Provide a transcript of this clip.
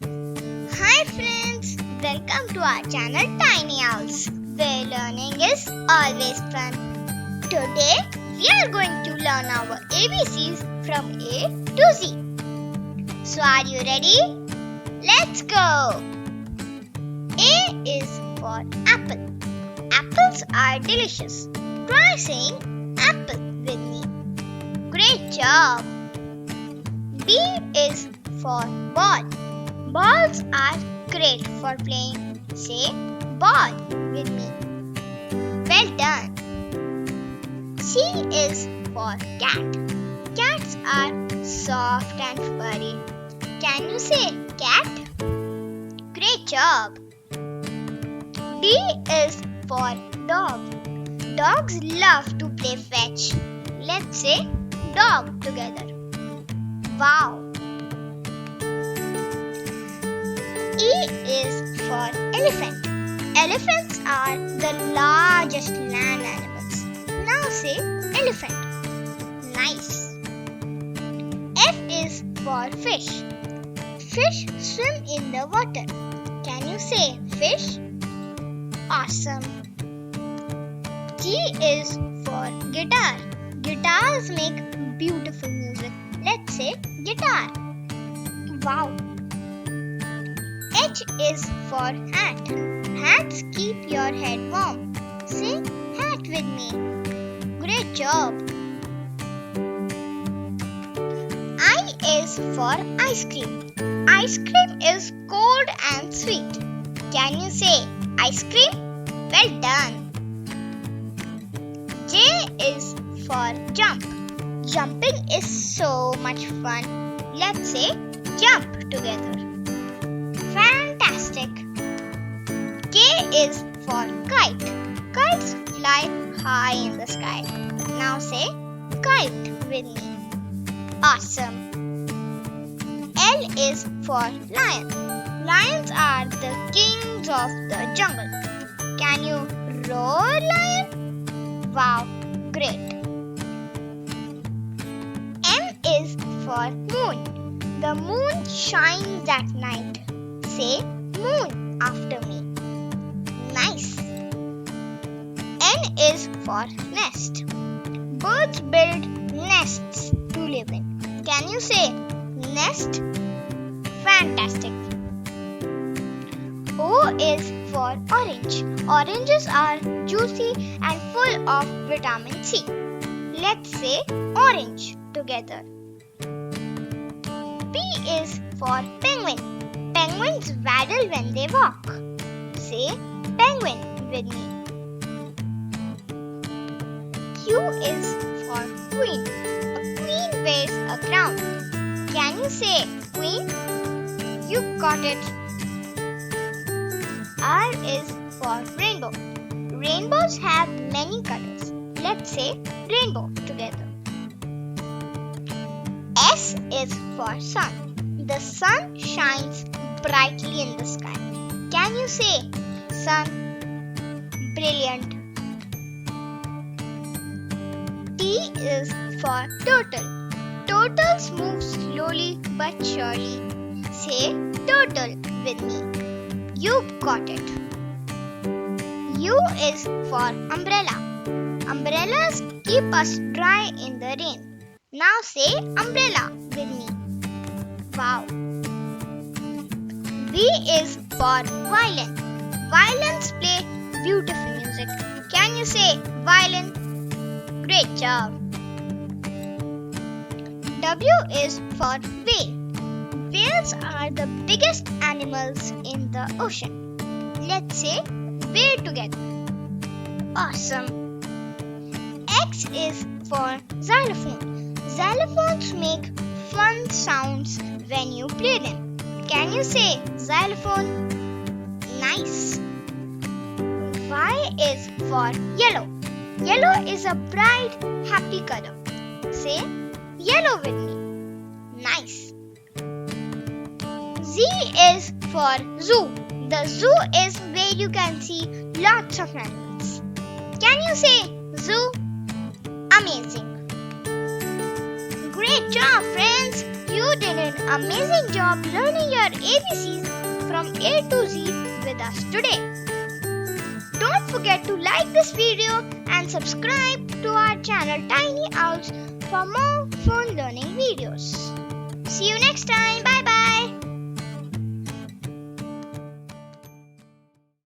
Hi friends, welcome to our channel Tiny Owls, where learning is always fun. Today we are going to learn our ABCs from A to Z. So are you ready? Let's go! A is for apple. Apples are delicious. Try saying apple with me. Great job! B is for ball. Balls are great for playing. Say ball with me. Well done. C is for cat. Cats are soft and furry. Can you say cat? Great job. D is for dog. Dogs love to play fetch. Let's say dog together. Wow. E is for elephant. Elephants are the largest land animals. Now say elephant. Nice. F is for fish. Fish swim in the water. Can you say fish? Awesome. G is for guitar. Guitars make beautiful music. Let's say guitar. Wow. H is for hat. Hats keep your head warm. Say hat with me. Great job. I is for ice cream. Ice cream is cold and sweet. Can you say ice cream? Well done. J is for jump. Jumping is so much fun. Let's say jump together. Fantastic! K is for kite. Kites fly high in the sky. Now say kite with me. Awesome! L is for lion. Lions are the kings of the jungle. Can you roar, lion? Wow, great! M is for moon. The moon shines at night. Say moon after me. Nice. N is for nest. Birds build nests to live in. Can you say nest? Fantastic. O is for orange. Oranges are juicy and full of vitamin C. Let's say orange together. P is for penguin. Penguins waddle when they walk. Say penguin with me. Q is for queen. A queen wears a crown. Can you say queen? You got it. R is for rainbow. Rainbows have many colors. Let's say rainbow together. S is for sun. The sun shines brightly in the sky. Can you say sun? Brilliant. T is for turtle. Turtles move slowly but surely. Say turtle with me. You got it. U is for umbrella. Umbrellas keep us dry in the rain. Now say umbrella with me. Wow. V is for violin. Violins play beautiful music. Can you say violin? Great job. W is for whale. Whales are the biggest animals in the ocean. Let's say whale together. Awesome. X is for xylophone. Xylophones make fun sounds when you play them. Can you say xylophone? Nice. Y is for yellow. Yellow is a bright, happy color. Say yellow with me. Nice. Z is for zoo. The zoo is where you can see lots of animals. Can you say zoo? Amazing. Great job, friends. You did an amazing job learning your ABCs from A to Z with us today. Don't forget to like this video and subscribe to our channel Tiny Owls for more fun